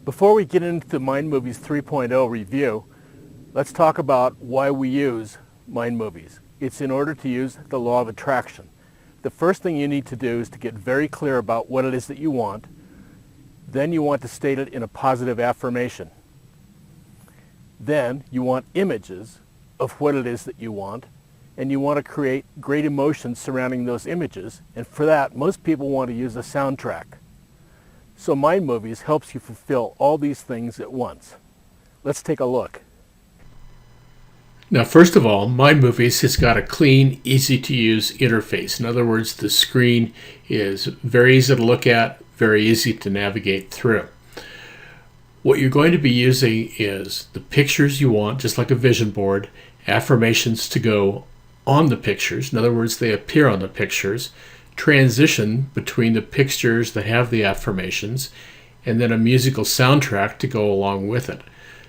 Before we get into the Mind Movies 3.0 review, let's talk about why we use Mind Movies. It's in order to use the law of attraction. The first thing you need to do is to get very clear about what it is that you want. Then you want to state it in a positive affirmation. Then you want images of what it is that you want, and you want to create great emotions surrounding those images. And for that, most people want to use a soundtrack. So Mind Movies helps you fulfill all these things at once. Let's take a look. Now, first of all, Mind Movies has got a clean, easy-to-use interface. In other words, the screen is very easy to look at, very easy to navigate through. What you're going to be using is the pictures you want, just like a vision board, affirmations to go on the pictures. In other words, they appear on the pictures, transition between the pictures that have the affirmations, and then a musical soundtrack to go along with it.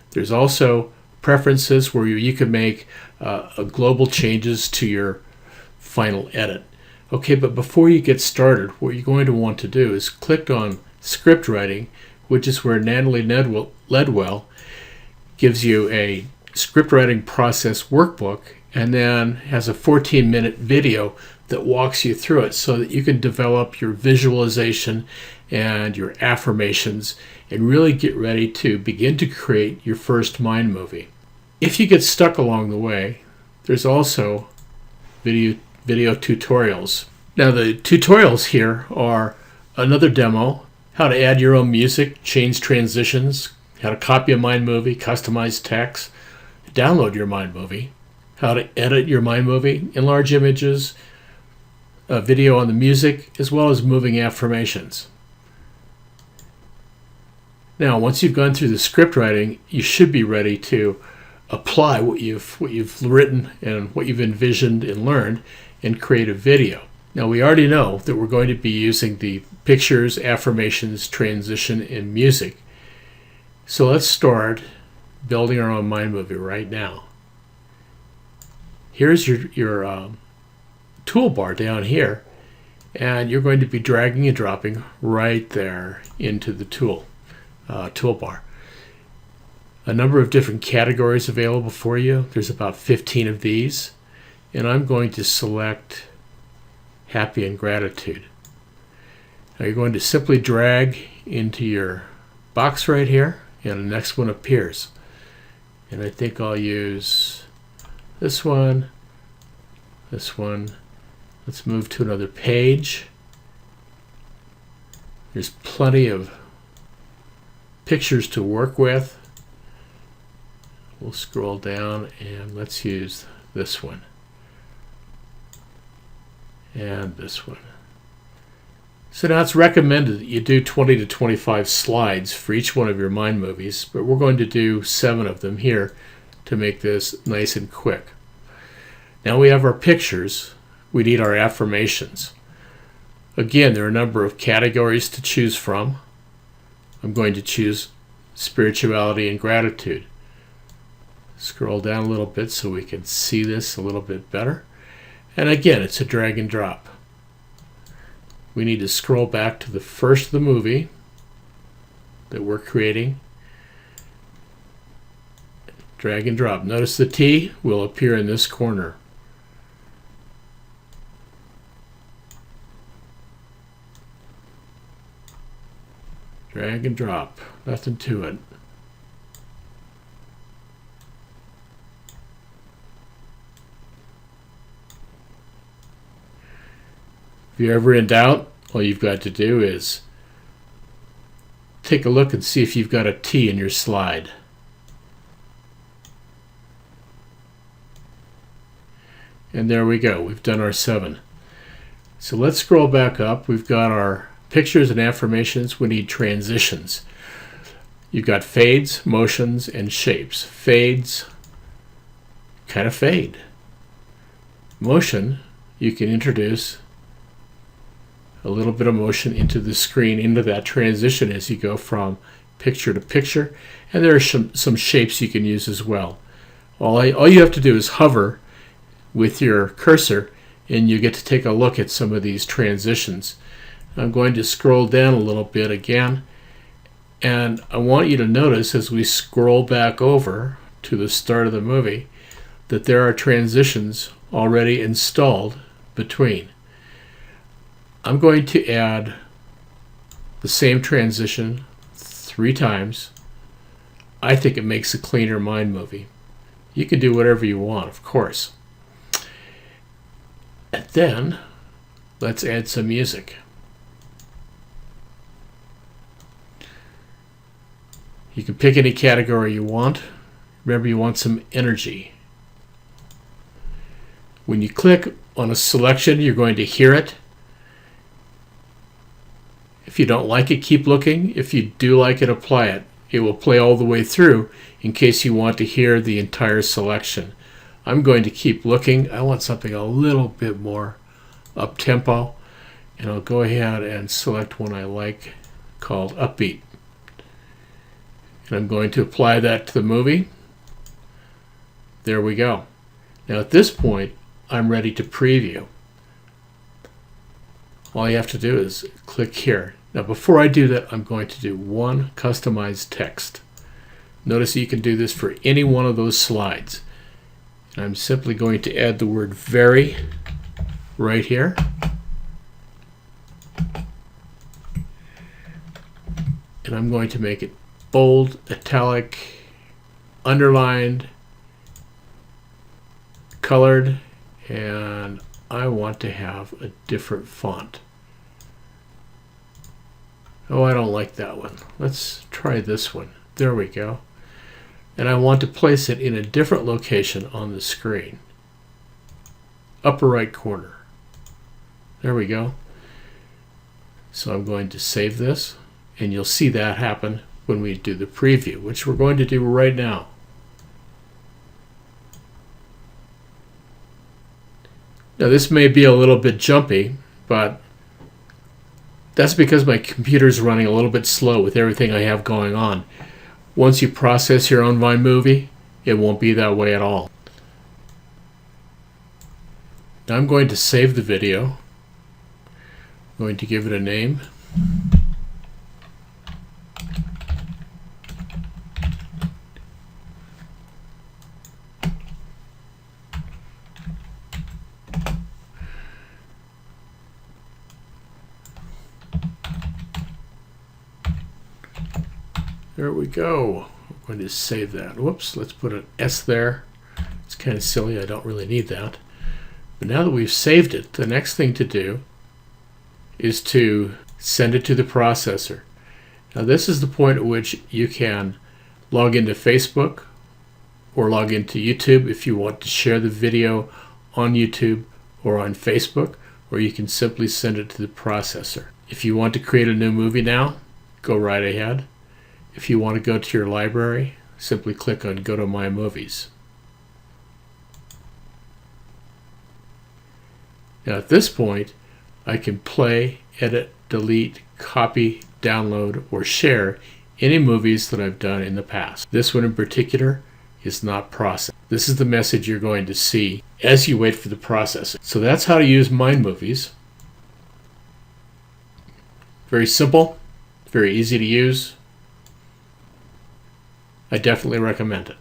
There's also preferences where you can make global changes to your final edit. Okay, but before you get started, what you're going to want to do is click on script writing, which is where Natalie Ledwell gives you a script writing process workbook and then has a 14-minute video that walks you through it so that you can develop your visualization and your affirmations and really get ready to begin to create your first mind movie. If you get stuck along the way, there's also video tutorials. Now the tutorials here are another demo, how to add your own music, change transitions, how to copy a mind movie, customize text, download your mind movie, how to edit your mind movie, enlarge images, a video on the music, as well as moving affirmations. Now, once you've gone through the script writing, you should be ready to apply what you've written and what you've envisioned and learned and create a video. Now, we already know that we're going to be using the pictures, affirmations, transition, and music. So let's start building our own mind movie right now. Here's your toolbar down here, and you're going to be dragging and dropping right there into the toolbar. A number of different categories available for you. There's about 15 of these, and I'm going to select happy and gratitude. Now you're going to simply drag into your box right here, and the next one appears. And I think I'll use this one. Let's move to another page. There's plenty of pictures to work with. We'll scroll down and let's use this one and this one. So now it's recommended that you do 20 to 25 slides for each one of your mind movies, but we're going to do 7 of them here to make this nice and quick. Now we have our pictures. We need our affirmations. Again, there are a number of categories to choose from. I'm going to choose spirituality and gratitude. Scroll down a little bit so we can see this a little bit better. And again, it's a drag and drop. We need to scroll back to the first of the movie that we're creating. Drag and drop. Notice the T will appear in this corner. Drag and drop. Nothing to it. If you're ever in doubt, all you've got to do is take a look and see if you've got a T in your slide. And there we go. We've done our 7. So let's scroll back up. We've got our pictures and affirmations. We need transitions. You've got fades, motions, and shapes. Fades kind of fade. Motion, you can introduce a little bit of motion into the screen, into that transition as you go from picture to picture. And there are some shapes you can use as well. All you have to do is hover with your cursor and you get to take a look at some of these transitions. I'm going to scroll down a little bit again, And I want you to notice as we scroll back over to the start of the movie that there are transitions already installed between. I'm going to add the same transition 3 times. I think it makes a cleaner mind movie. You can do whatever you want, of course. And then let's add some music. You can pick any category you want. Remember, you want some energy. When you click on a selection, you're going to hear it. If you don't like it, keep looking. If you do like it, apply it. It will play all the way through in case you want to hear the entire selection. I'm going to keep looking. I want something a little bit more up-tempo, and I'll go ahead and select one I like called Upbeat. And I'm going to apply that to the movie. There we go. Now at this point, I'm ready to preview. All you have to do is click here. Now before I do that, I'm going to do one customized text. Notice you can do this for any one of those slides. And I'm simply going to add the word very right here. And I'm going to make it bold, italic, underlined, colored, and I want to have a different font. Oh, I don't like that one. Let's try this one. There we go. And I want to place it in a different location on the screen. Upper right corner. There we go. So I'm going to save this, and you'll see that happen when we do the preview, which we're going to do right now. Now this may be a little bit jumpy, but that's because my computer's running a little bit slow with everything I have going on. Once you process your own Vine movie, it won't be that way at all. Now I'm going to save the video. I'm going to give it a name. There we go. I'm going to save that. Whoops, let's put an S there. It's kind of silly, I don't really need that. But now that we've saved it, the next thing to do is to send it to the processor. Now this is the point at which you can log into Facebook or log into YouTube if you want to share the video on YouTube or on Facebook, or you can simply send it to the processor. If you want to create a new movie now, go right ahead. If you want to go to your library, simply click on Go to My Movies. Now at this point, I can play, edit, delete, copy, download, or share any movies that I've done in the past. This one in particular is not processed. This is the message you're going to see as you wait for the processing. So that's how to use Mind Movies. Very simple, very easy to use. I definitely recommend it.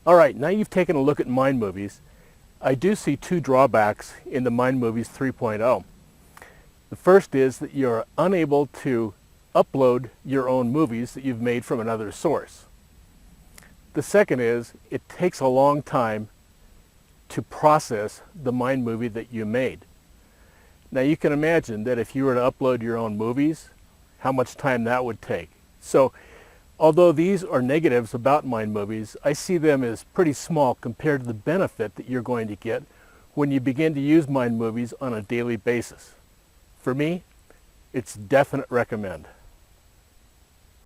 All right, now you've taken a look at Mind Movies. I do see 2 drawbacks in the Mind Movies 3.0. The first is that you're unable to upload your own movies that you've made from another source. The second is it takes a long time to process the Mind movie that you made. Now you can imagine that if you were to upload your own movies, how much time that would take. So although these are negatives about Mind Movies, I see them as pretty small compared to the benefit that you're going to get when you begin to use Mind Movies on a daily basis. For me, It's definite recommend.